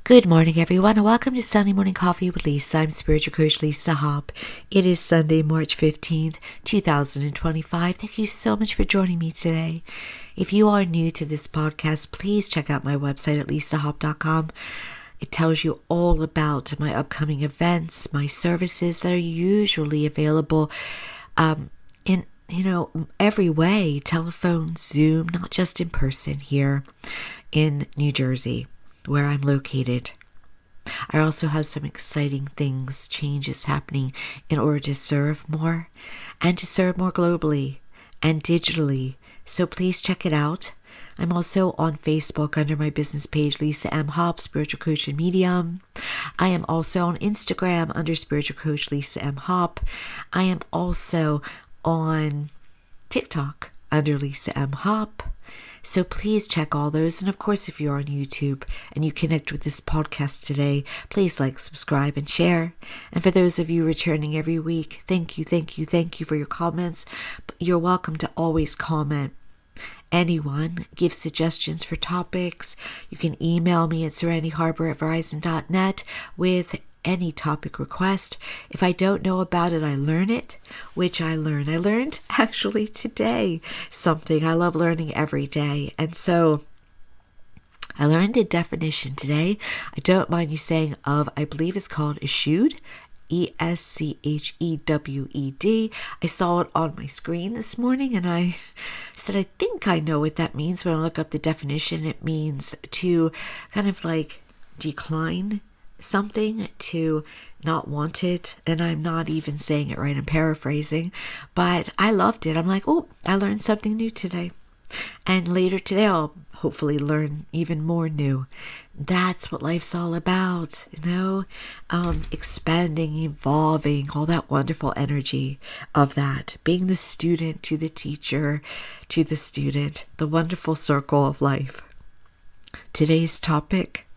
Good morning, everyone, and welcome to Sunday Morning Coffee with Lisa. I'm Spiritual Coach Lisa Hopp. It is Sunday, March 15th, 2025. Thank you so much for joining me today. If you are new to this podcast, please check out my website at lisahopp.com. It tells you all about my upcoming events, my services that are usually available in every way, telephone, Zoom, not just in person here in New Jersey, where I'm located. I also have some exciting changes happening in order to serve more and to serve more globally and digitally. So please check it out. I'm also on Facebook under my business page, Lisa M. Hopp, Spiritual Coach and Medium. I am also on Instagram under Spiritual Coach Lisa M. Hopp. I am also on TikTok under Lisa M. Hopp. So please check all those. And of course, if you're on YouTube and you connect with this podcast today, please like, subscribe, and share. And for those of you returning every week, thank you for your comments. You're welcome to always comment. Anyone, give suggestions for topics. You can email me at serenitiharbor@verizon.net with any topic request. If I don't know about it, I learn it, which I learn. I learned actually today something. I love learning every day. And so I learned a definition today. I don't mind you saying of, I believe it's called eschewed, Eschewed. I saw it on my screen this morning and I said, I think I know what that means. When I look up the definition, it means to kind of like decline something, to not want it. And I'm not even saying it right, I'm paraphrasing, but I loved it. I'm like, oh, I learned something new today. And later today, I'll hopefully learn even more new. That's what life's all about, expanding, evolving, all that wonderful energy of that. Being the student to the teacher, to the student, the wonderful circle of life. Today's topic: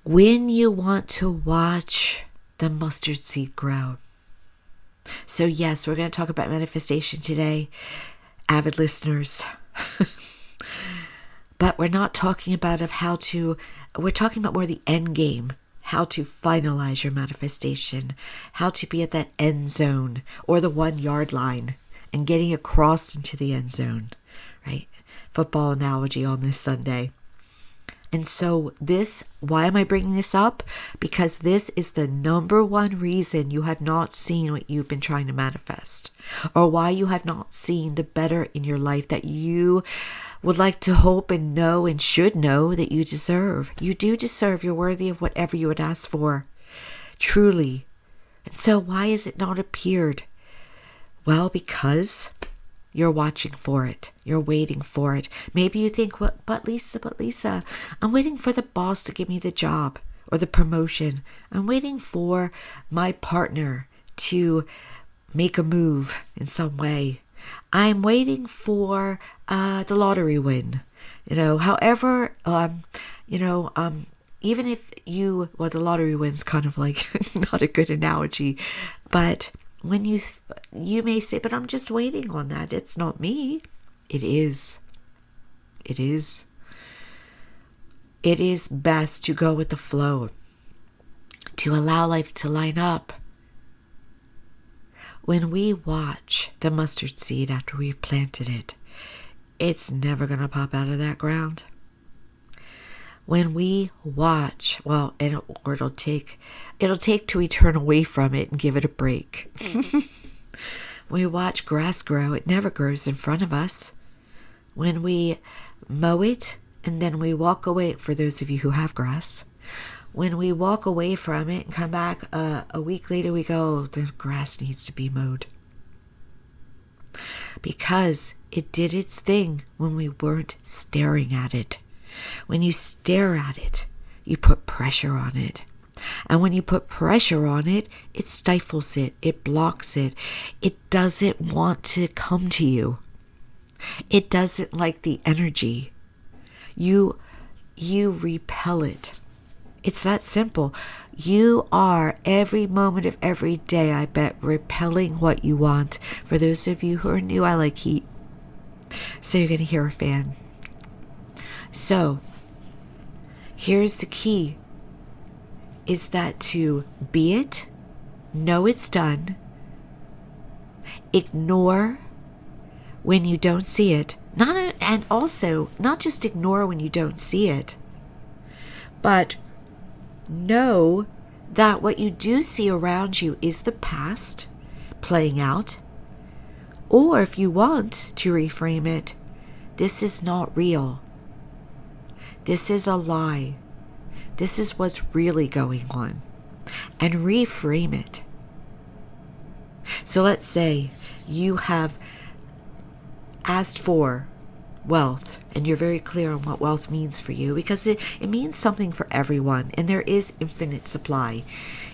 when you want to watch the mustard seed grow. So yes, we're going to talk about manifestation today, avid listeners. But we're not talking about we're talking about more the end game, how to finalize your manifestation, how to be at that end zone or the 1 yard line and getting across into the end zone, right? Football analogy on this Sunday. And so why am I bringing this up? Because this is the number one reason you have not seen what you've been trying to manifest, or why you have not seen the better in your life that you would like to hope and know and should know that you deserve. You do deserve. You're worthy of whatever you would ask for. Truly. And so why has it not appeared? Well, because you're watching for it. You're waiting for it. Maybe you think, but Lisa, I'm waiting for the boss to give me the job or the promotion. I'm waiting for my partner to make a move in some way. I'm waiting for the lottery win. However, even if the lottery win's kind of like not a good analogy, but when you may say, but I'm just waiting on that. It's not me. It is. It is. It is best to go with the flow, to allow life to line up. When we watch the mustard seed after we've planted it, it's never going to pop out of that ground. When we watch, it'll take till we turn away from it and give it a break. When we watch grass grow, it never grows in front of us. When we mow it and then we walk away, for those of you who have grass, when we walk away from it and come back a week later, we go, the grass needs to be mowed. Because it did its thing when we weren't staring at it. When you stare at it, you put pressure on it. And when you put pressure on it, it stifles it, it blocks it. It doesn't want to come to you. It doesn't like the energy. You repel it. It's that simple. You are every moment of every day, I bet, repelling what you want. For those of you who are new, I like heat. So you're going to hear a fan. So Here's the key, is that to be it, know it's done, ignore when you don't see it, and also not just ignore when you don't see it, but know that what you do see around you is the past playing out. Or if you want to reframe it, this is not real. This is a lie. This is what's really going on. And reframe it. So let's say you have asked for wealth, and you're very clear on what wealth means for you, because it means something for everyone, and there is infinite supply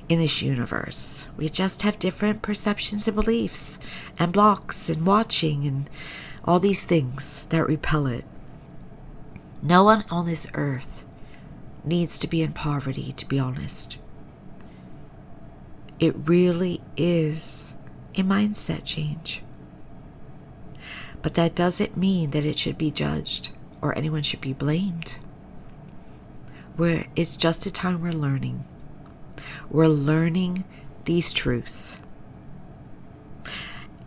in this universe. We just have different perceptions and beliefs and blocks and watching and all these things that repel it. No one on this earth needs to be in poverty, to be honest. It really is a mindset change. But that doesn't mean that it should be judged or anyone should be blamed. It's just a time we're learning. We're learning these truths.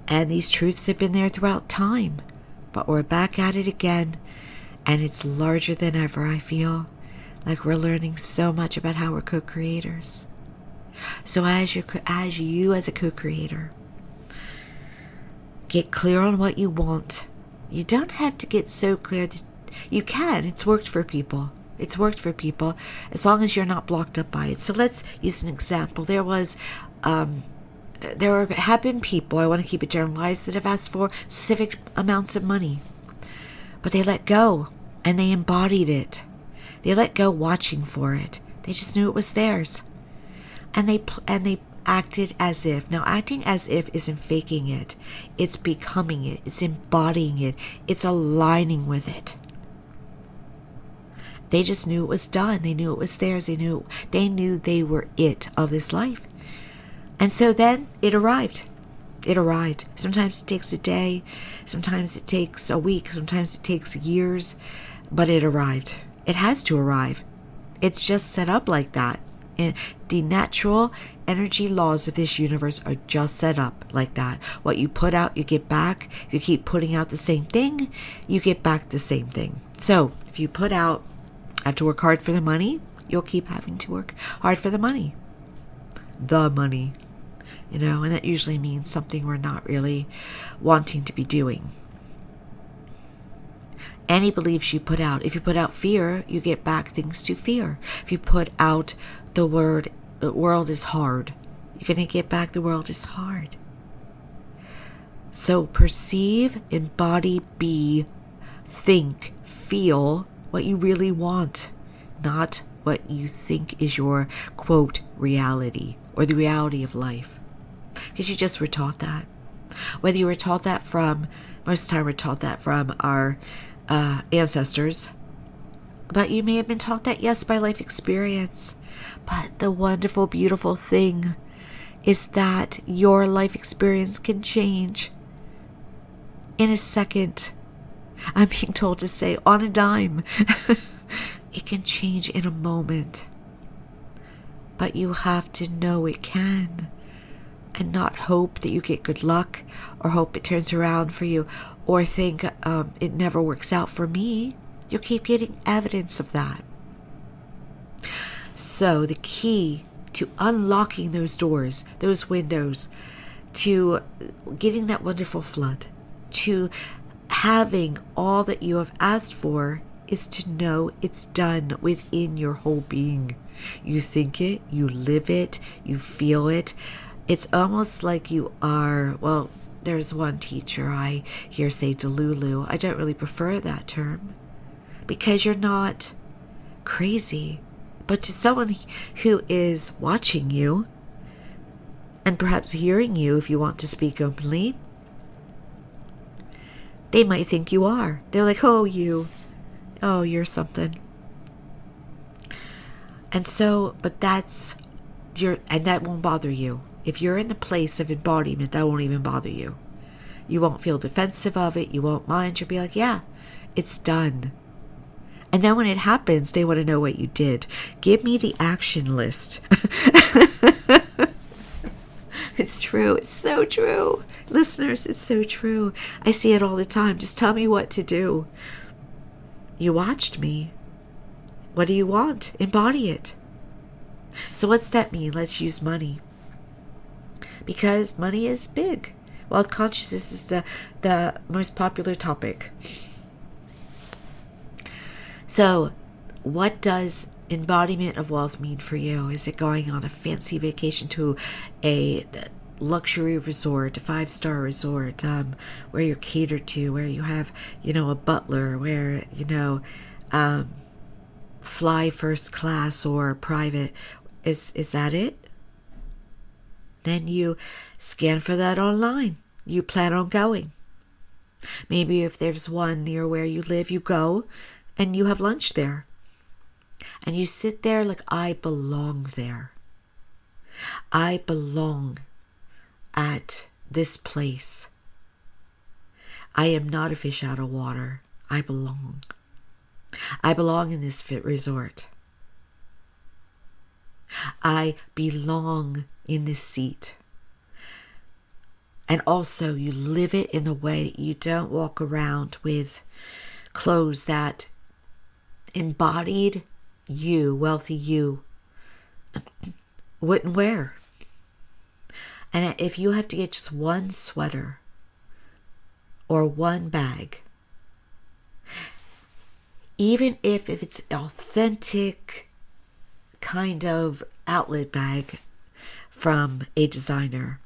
And these truths have been there throughout time. But we're back at it again. And it's larger than ever, I feel. Like we're learning so much about how we're co-creators. So as you as a co-creator, get clear on what you want. You don't have to get so clear that you can. It's worked for people. It's worked for people as long as you're not blocked up by it. So let's use an example. There have been people, I want to keep it generalized, that have asked for specific amounts of money. But they let go and they embodied it. They let go watching for it. They just knew it was theirs. And they acted as if. Now, acting as if isn't faking it. It's becoming it. It's embodying it. It's aligning with it. They just knew it was done. They knew it was theirs. They knew they were it of this life. And so then it arrived. It arrived. Sometimes it takes a day. Sometimes it takes a week. Sometimes it takes years. But it arrived. It has to arrive. It's just set up like that. And the natural energy laws of this universe are just set up like that. What you put out, you get back. If you keep putting out the same thing, you get back the same thing. So if you put out, have to work hard for the money, you'll keep having to work hard for the money. The money. And that usually means something we're not really wanting to be doing. Any beliefs you put out. If you put out fear, you get back things to fear. If you put out the world is hard, you're going to get back the world is hard. So perceive, embody, be, think, feel what you really want, not what you think is your, quote, reality or the reality of life. Because you just were taught that. Whether you were taught that most of the time we're taught that from our ancestors. But you may have been taught that, yes, by life experience. But the wonderful, beautiful thing is that your life experience can change in a second. I'm being told to say on a dime. It can change in a moment. But you have to know it can. And not hope that you get good luck or hope it turns around for you or think it never works out for me. You'll keep getting evidence of that. So the key to unlocking those doors, those windows, to getting that wonderful flood, to having all that you have asked for is to know it's done within your whole being. You think it, you live it, you feel it. It's almost like you are, well, there's one teacher I hear say Delulu. I don't really prefer that term because you're not crazy. But to someone who is watching you and perhaps hearing you, if you want to speak openly, they might think you are. They're like, oh, you're something. And so, but and that won't bother you. If you're in the place of embodiment, that won't even bother you. You won't feel defensive of it. You won't mind. You'll be like, yeah, it's done. And then when it happens, they want to know what you did. Give me the action list. It's true. It's so true. Listeners, it's so true. I see it all the time. Just tell me what to do. You watched me. What do you want? Embody it. So what's that mean? Let's use money. Because money is big. Wealth consciousness is the most popular topic. So what does embodiment of wealth mean for you? Is it going on a fancy vacation to a luxury resort, a 5-star resort, where you're catered to, where you have, a butler, where, fly first class or private? Is that it? Then you scan for that online. You plan on going. Maybe if there's one near where you live, you go and you have lunch there. And you sit there like, I belong there. I belong at this place. I am not a fish out of water. I belong. I belong in this fit resort. I belong in this seat. And also you live it in a way that you don't walk around with clothes that embodied you, wealthy you, wouldn't wear. And if you have to get just one sweater or one bag, even if it's authentic kind of outlet bag from a designer,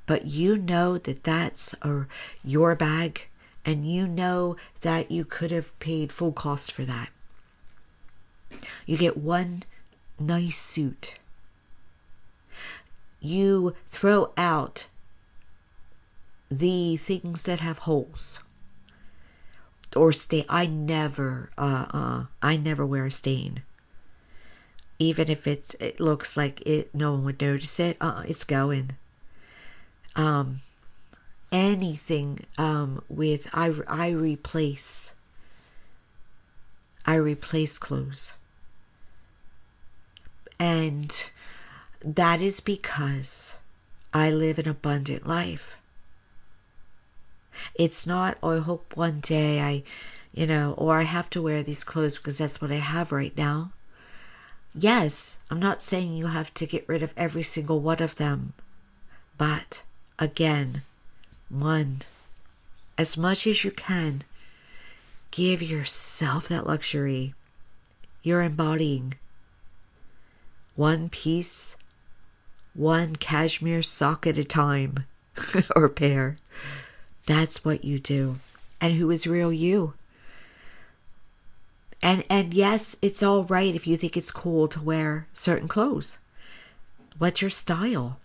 but you know that that's your bag, and you know that you could have paid full cost for that. You get one nice suit. You throw out the things that have holes or stain. I never wear a stain. Even if it looks like no one would notice it. It's going. Anything with I replace clothes. And that is because I live an abundant life. It's not, I hope one day or I have to wear these clothes because that's what I have right now. Yes, I'm not saying you have to get rid of every single one of them. But, again, as much as you can, give yourself that luxury. You're embodying one piece, one cashmere sock at a time, or pair. That's what you do. And who is real you? And yes, it's all right if you think it's cool to wear certain clothes. What's your style?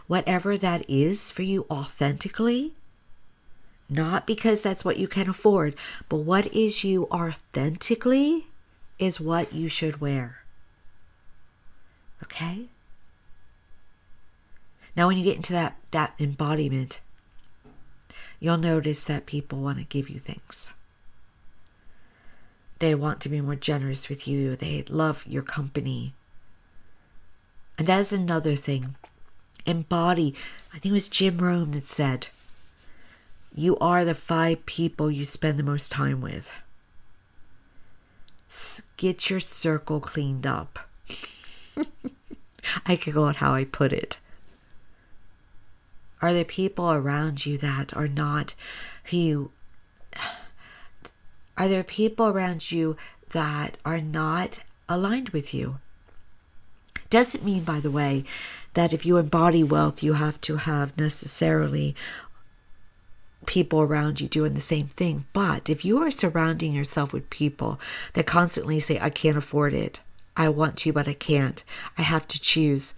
Whatever that is for you authentically, not because that's what you can afford, but what is you authentically is what you should wear. Okay? Now when you get into that embodiment, you'll notice that people want to give you things. They want to be more generous with you. They love your company. And that is another thing. Embody. I think it was Jim Rohn that said, you are the 5 people you spend the most time with. Get your circle cleaned up. I could go on how I put it. Are there people around you that are not who? Are there people around you that are not aligned with you? Doesn't mean, by the way, that if you embody wealth, you have to have necessarily people around you doing the same thing. But if you are surrounding yourself with people that constantly say, I can't afford it, I want to, but I can't, I have to choose,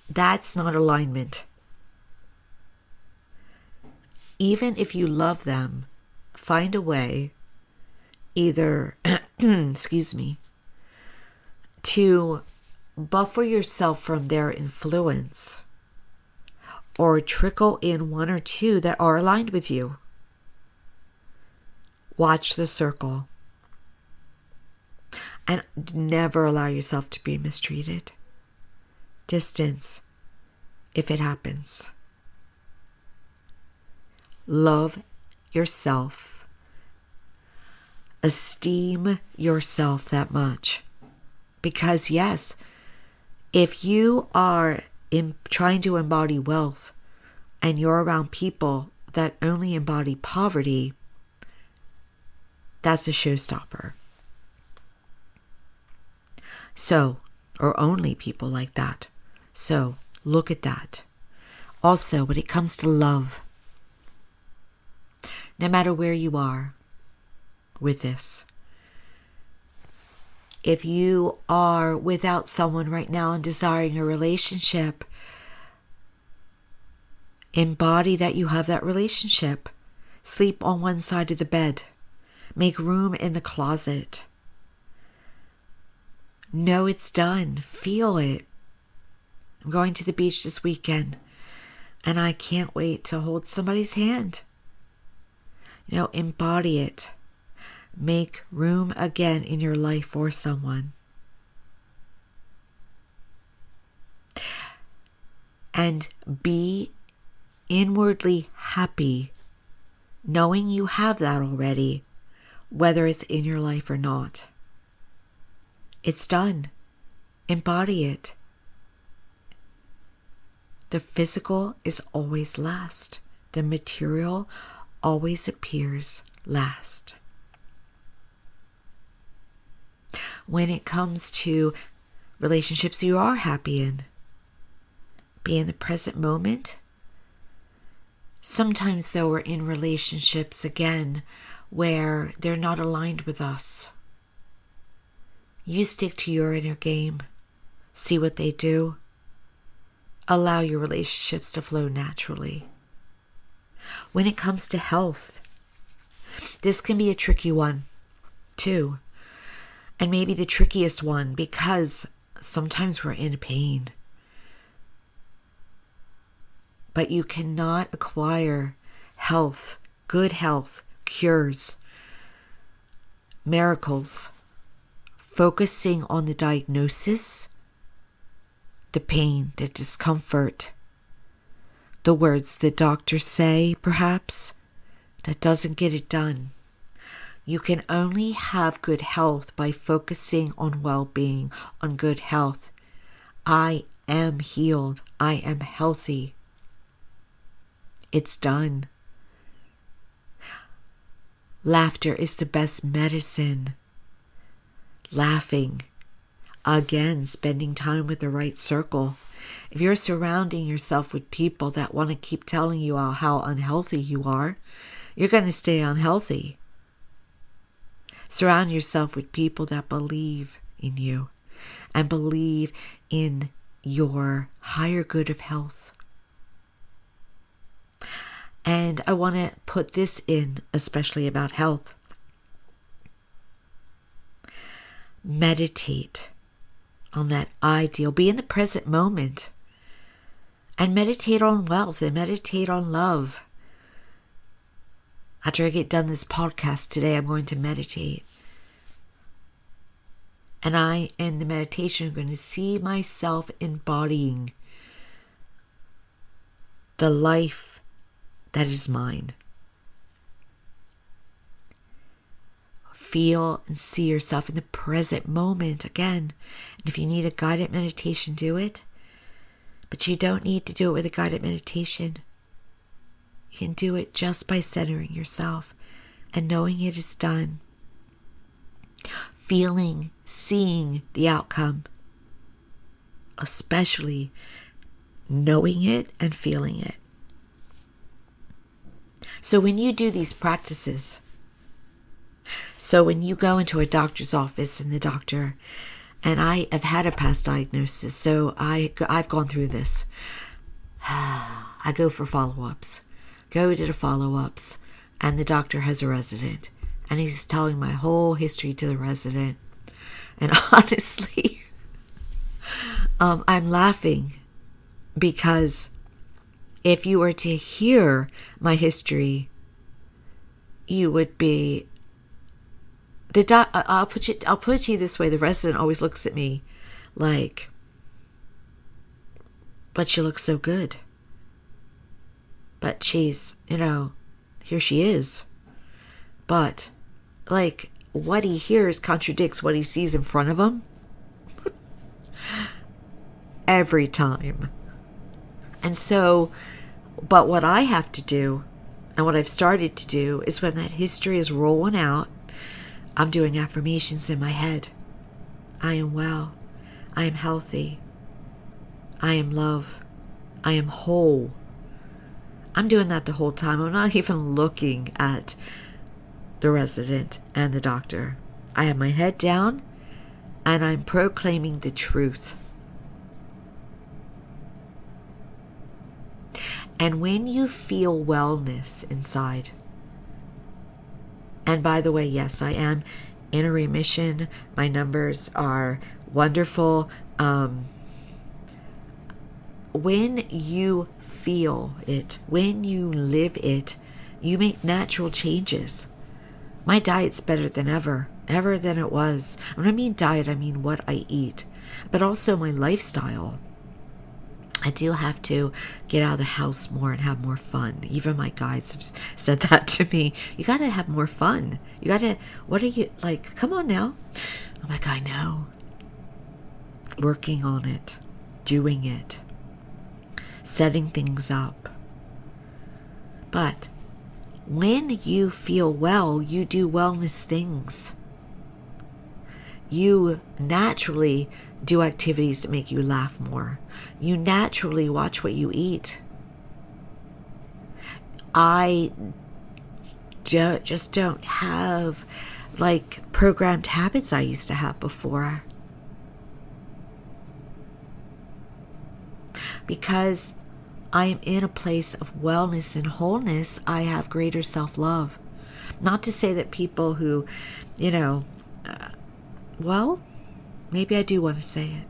that's not alignment. Even if you love them, find a way, either, to buffer yourself from their influence, or trickle in 1 or 2 that are aligned with you. Watch the circle. And never allow yourself to be mistreated. Distance if it happens. Love yourself. Esteem yourself that much. Because yes, if you are trying to embody wealth and you're around people that only embody poverty, that's a showstopper. So, or only people like that. So, look at that. Also, when it comes to love, no matter where you are with this, if you are without someone right now and desiring a relationship, embody that you have that relationship. Sleep on one side of the bed. Make room in the closet. Know it's done. Feel it. I'm going to the beach this weekend, and I can't wait to hold somebody's hand. Embody it. Make room again in your life for someone. And be inwardly happy knowing you have that already, whether it's in your life or not. It's done. Embody it. The physical is always last. The material always appears last. When it comes to relationships you are happy in, be in the present moment. Sometimes, though, we're in relationships, again, where they're not aligned with us. You stick to your inner game. See what they do. Allow your relationships to flow naturally. When it comes to health, this can be a tricky one, too. And maybe the trickiest one, because sometimes we're in pain. But you cannot acquire health, good health, cures, miracles, focusing on the diagnosis, the pain, the discomfort, the words the doctors say, perhaps, that doesn't get it done. You can only have good health by focusing on well-being, on good health. I am healed. I am healthy. It's done. Laughter is the best medicine. Laughing. Again, spending time with the right circle. If you're surrounding yourself with people that want to keep telling you how unhealthy you are, you're going to stay unhealthy. Surround yourself with people that believe in you and believe in your higher good of health. And I want to put this in, especially about health. Meditate on that ideal. Be in the present moment. And meditate on wealth and meditate on love. After I get done this podcast today, I'm going to meditate. And I, in the meditation, am going to see myself embodying the life that is mine. Feel and see yourself in the present moment again. And if you need a guided meditation, do it. But you don't need to do it with a guided meditation. You can do it just by centering yourself and knowing it is done. Feeling, seeing the outcome. Especially knowing it and feeling it. So when you do these practices, so when you go into a doctor's office and the doctor, and I have had a past diagnosis, so I've gone through this. I go for follow-ups. Go to the follow-ups, and the doctor has a resident, and he's telling my whole history to the resident. And honestly, I'm laughing because if you were to hear my history, you would be I'll put it to you this way. The resident always looks at me like, but she looks so good. But she's, here she is. But, like, what he hears contradicts what he sees in front of him. Every time. And so, but what I have to do, and what I've started to do, is when that history is rolling out, I'm doing affirmations in my head. I am well. I am healthy. I am love. I am whole. I'm doing that the whole time. I'm not even looking at the resident and the doctor. I have my head down and I'm proclaiming the truth. And when you feel wellness inside, and by the way, yes, I am in a remission. My numbers are wonderful. When you feel it, when you live it, you make natural changes. My diet's better than ever than it was. When I mean diet, I mean what I eat, but also my lifestyle. I do have to get out of the house more and have more fun. Even my guides have said that to me. You got to have more fun. You got to, what are you, like, come on now. I'm like, I know. Working on it, doing it, setting things up. But when you feel well, you do wellness things. You naturally do activities that make you laugh more. You naturally watch what you eat. I just don't have like programmed habits I used to have before. Because I am in a place of wellness and wholeness, I have greater self-love. Not to say that people who, well, maybe I do want to say it.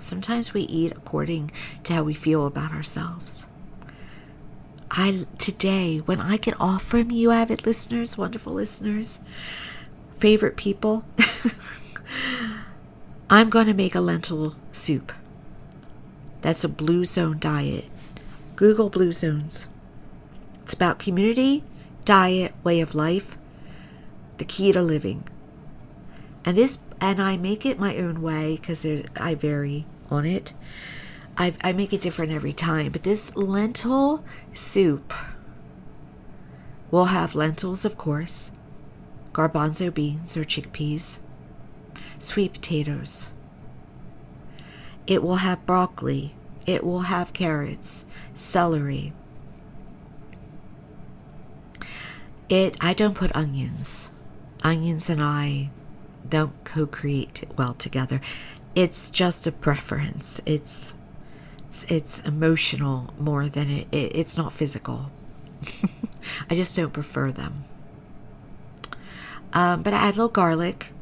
Sometimes we eat according to how we feel about ourselves. Today, when I get off from you, avid listeners, wonderful listeners, favorite people, I'm going to make a lentil soup. That's a Blue Zone diet. Google Blue Zones. It's about community, diet, way of life, the key to living. And I make it my own way because I vary on it. I make it different every time. But this lentil soup will have lentils, of course, garbanzo beans or chickpeas, sweet potatoes. It will have broccoli. It will have carrots, celery. I don't put onions. Onions and I don't co-create well together. It's just a preference. It's emotional more than it's not physical. I just don't prefer them. But I add a little garlic,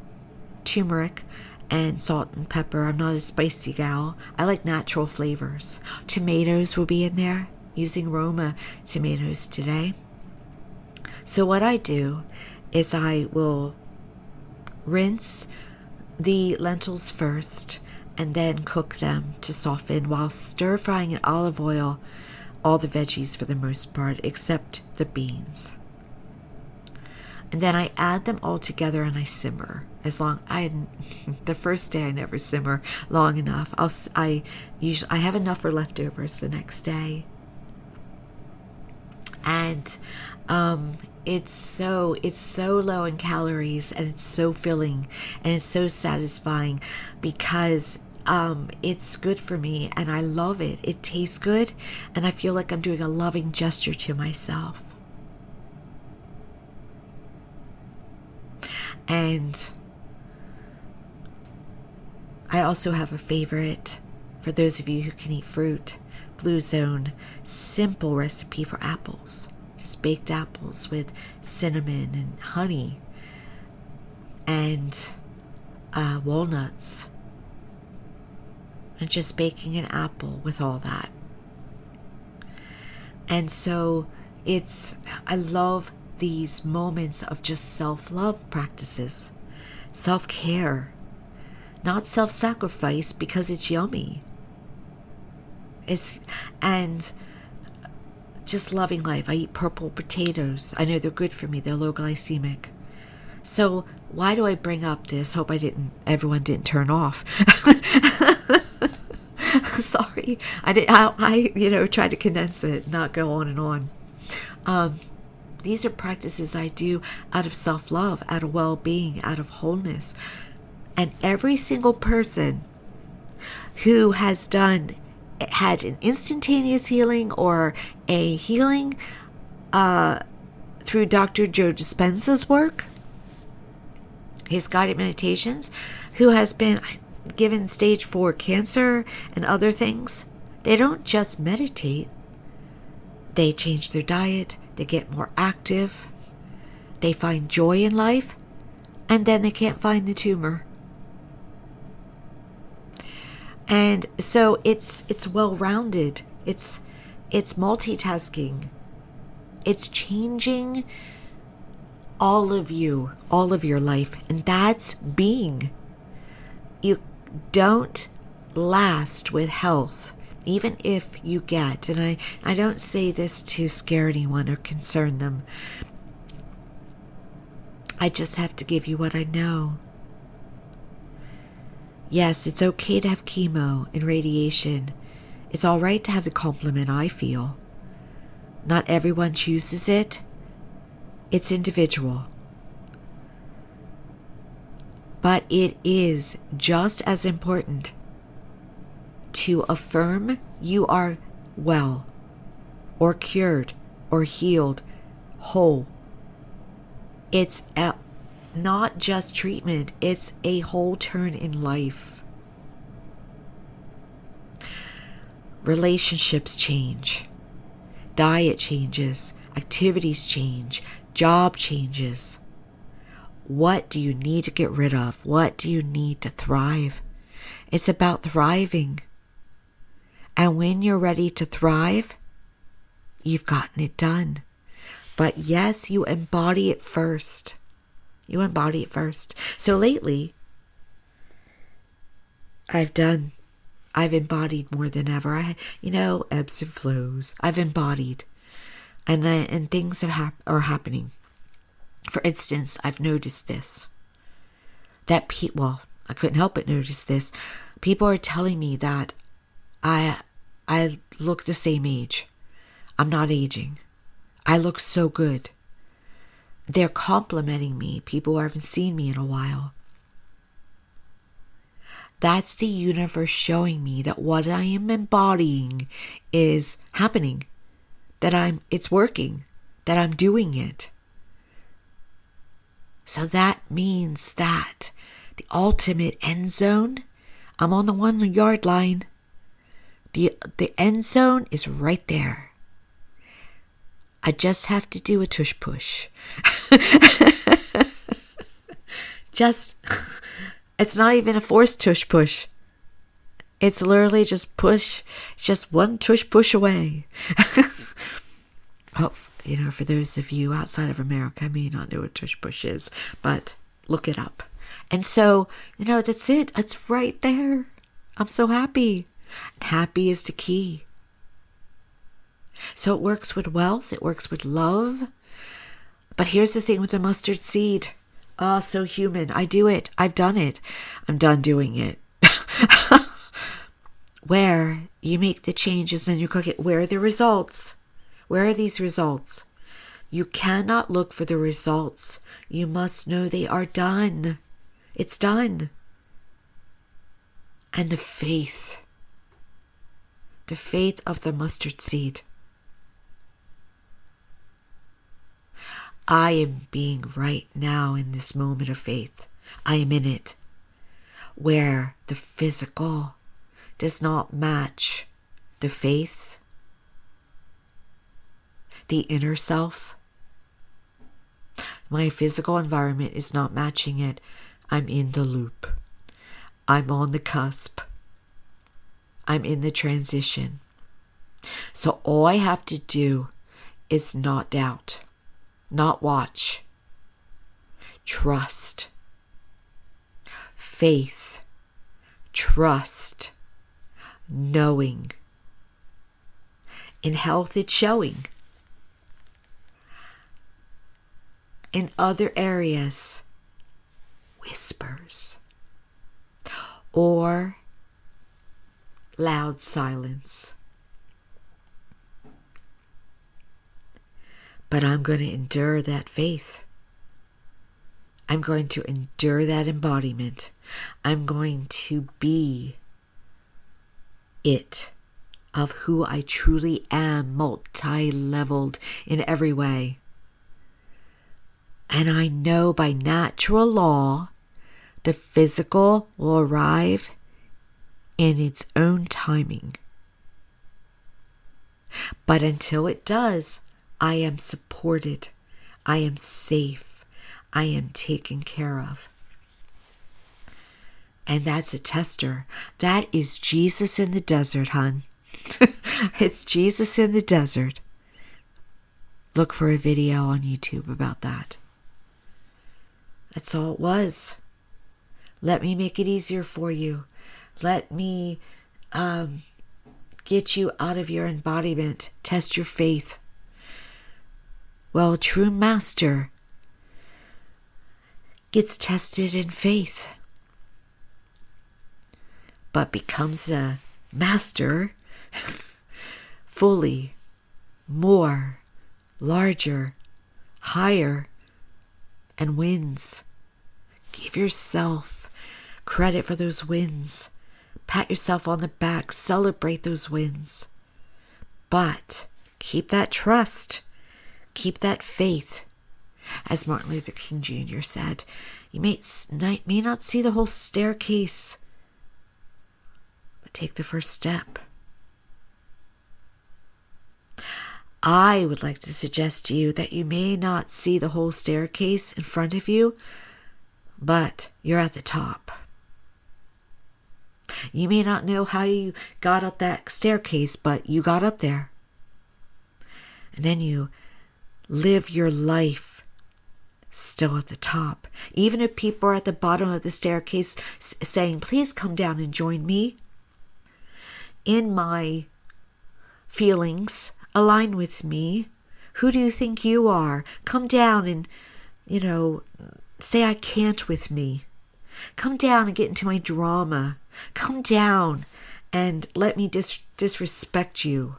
turmeric, and salt and pepper. I'm not a spicy gal. I like natural flavors. Tomatoes will be in there, using Roma tomatoes today. So what I do is I will rinse the lentils first and then cook them to soften while stir frying in olive oil all the veggies for the most part except the beans. And then I add them all together and I simmer. The first day I never simmer long enough. I have enough for leftovers the next day. And it's so low in calories and it's so filling and it's so satisfying because it's good for me and I love it. It tastes good and I feel like I'm doing a loving gesture to myself. And I also have a favorite for those of you who can eat fruit. Blue Zone simple recipe for apples. Just baked apples with cinnamon and honey and walnuts. And just baking an apple with all that. And so I love these moments of just self-love practices, self-care, not self-sacrifice because it's yummy. And just loving life. I eat purple potatoes. I know they're good for me. They're low glycemic. So why do I bring up this? Hope everyone didn't turn off. Sorry. I tried to condense it, not go on and on. These are practices I do out of self-love, out of well-being, out of wholeness. And every single person who has had an instantaneous healing or a healing through Dr. Joe Dispenza's work, his guided meditations, who has been given stage 4 cancer and other things, they don't just meditate. They change their diet, they get more active, they find joy in life, and then they can't find the tumor. And so it's well-rounded. It's multitasking. It's changing all of your life, and that's being. You don't last with health, even if you get, and I don't say this to scare anyone or concern them. I just have to give you what I know. Yes, it's okay to have chemo and radiation. It's all right to have the complement, I feel. Not everyone chooses it. It's individual. But it is just as important to affirm you are well, or cured, or healed, whole. It's not just treatment, it's a whole turn in life. Relationships change, diet changes, activities change, job changes. What do you need to get rid of? What do you need to thrive? It's about thriving. And when you're ready to thrive, you've gotten it done. But yes, you embody it first. You embody it first. So lately, I've embodied more than ever. Ebbs and flows. I've embodied. And things are happening. For instance, I've noticed this. I couldn't help but notice this. People are telling me that I look the same age. I'm not aging. I look so good. They're complimenting me. People who haven't seen me in a while. That's the universe showing me that what I am embodying is happening. It's working. That I'm doing it. So that means that the ultimate end zone, I'm on the 1 yard line. The end zone is right there. I just have to do a tush push. It's not even a forced tush push. It's literally just push. It's just one tush push away. For those of you outside of America, I may not know what tush push is, but look it up. And so, that's it. It's right there. I'm so happy. And happy is the key. So it works with wealth. It works with love. But here's the thing with the mustard seed. Oh, so human. I do it. I've done it. I'm done doing it. Where you make the changes and you cook it. Where are the results? Where are these results? You cannot look for the results. You must know they are done. It's done. And the faith of the mustard seed. I am being right now in this moment of faith. I am in it. Where the physical does not match the faith, the inner self. My physical environment is not matching it. I'm in the loop. I'm on the cusp. I'm in the transition. So all I have to do is not doubt. not watch. Trust. Faith. Trust. Knowing. In health, it's showing. In other areas, whispers or loud silence. But I'm going to endure that faith. I'm going to endure that embodiment. I'm going to be it of who I truly am, multi-leveled in every way. And I know by natural law, the physical will arrive in its own timing. But until it does, I am supported. I am safe. I am taken care of. And that's a tester. That is Jesus in the desert, hon. It's Jesus in the desert. Look for a video on YouTube about that. That's all it was. Let me make it easier for you. Let me get you out of your embodiment. Test your faith. Well, a true master gets tested in faith, but becomes a master fully, more, larger, higher, and wins. Give yourself credit for those wins. Pat yourself on the back. Celebrate those wins. But keep that trust. Keep that faith. As Martin Luther King Jr. said, you may not see the whole staircase, but take the first step. I would like to suggest to you that you may not see the whole staircase in front of you, but you're at the top. You may not know how you got up that staircase, but you got up there. And then you live your life still at the top. Even if people are at the bottom of the staircase saying, please come down and join me. In my feelings, align with me. Who do you think you are? Come down and, say I can't with me. Come down and get into my drama. Come down and let me disrespect you.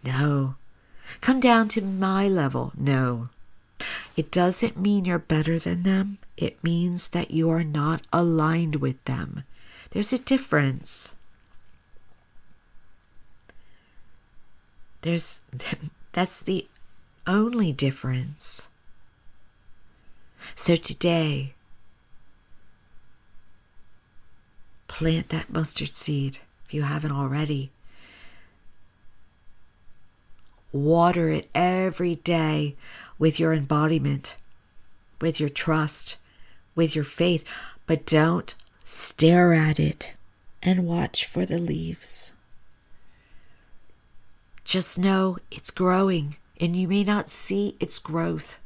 No. Come down to my level. No. It doesn't mean you're better than them. It means that you are not aligned with them. There's a difference. That's the only difference. So today, plant that mustard seed if you haven't already. Water it every day with your embodiment, with your trust, with your faith, but don't stare at it and watch for the leaves. Just know it's growing, and you may not see its growth,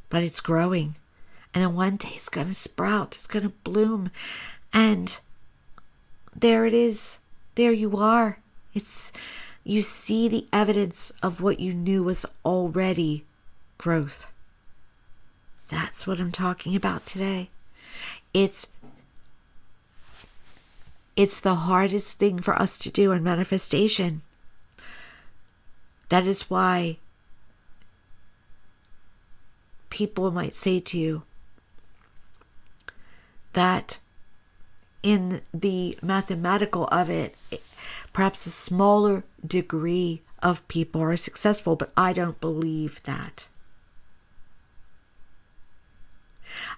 but it's growing. And then one day it's going to sprout, it's going to bloom, and there it is. There you are. You see the evidence of what you knew was already growth. That's what I'm talking about today. It's the hardest thing for us to do in manifestation. That is why people might say to you that in the mathematical of it, perhaps a smaller degree of people are successful, but I don't believe that.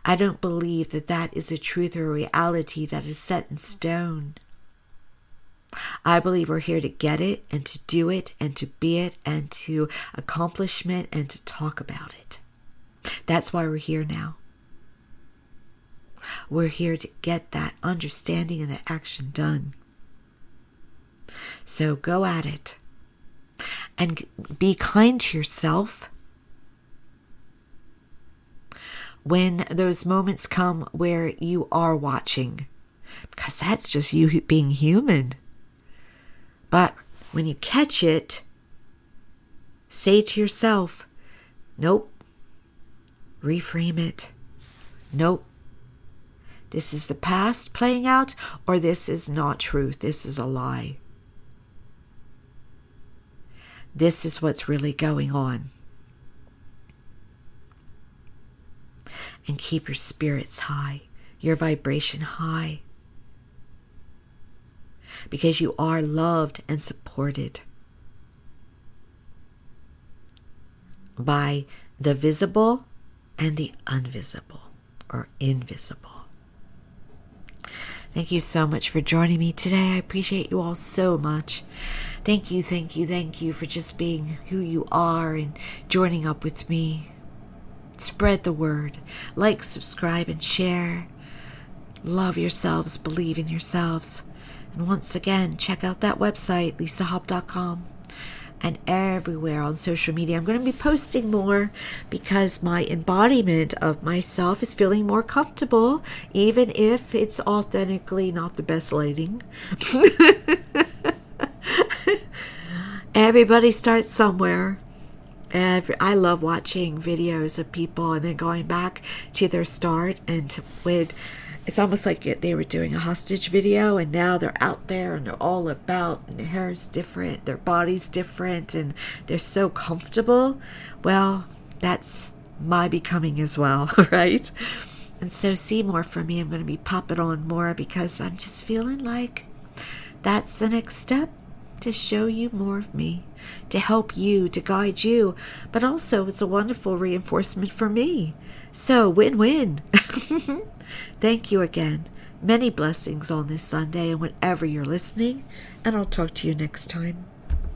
I don't believe that that is a truth or a reality that is set in stone. I believe we're here to get it and to do it and to be it and to accomplishment and to talk about it. That's why we're here now. We're here to get that understanding and that action done. So go at it and be kind to yourself. when those moments come where you are watching, because that's just you being human. But when you catch it, say to yourself, nope, reframe it. Nope, this is the past playing out, or this is not truth. This is a lie. This is what's really going on. And keep your spirits high, your vibration high, because you are loved and supported by the visible and the invisible or invisible. Thank you so much for joining me today. I appreciate you all so much. Thank you for just being who you are and joining up with me. Spread the word. Like, subscribe, and share. Love yourselves. Believe in yourselves. And once again, check out that website, lisahop.com. And everywhere on social media. I'm going to be posting more because my embodiment of myself is feeling more comfortable, even if it's authentically not the best lighting. Everybody starts somewhere. I love watching videos of people and then going back to their start, and it's almost like they were doing a hostage video, and now they're out there and they're all about, and their hair is different, their body's different, and they're so comfortable. Well, that's my becoming as well, right? And so see more from me. I'm going to be popping on more because I'm just feeling like that's the next step, to show you more of me, to help you, to guide you, but also it's a wonderful reinforcement for me. So win-win. Thank you again. Many blessings on this Sunday and whenever you're listening, and I'll talk to you next time.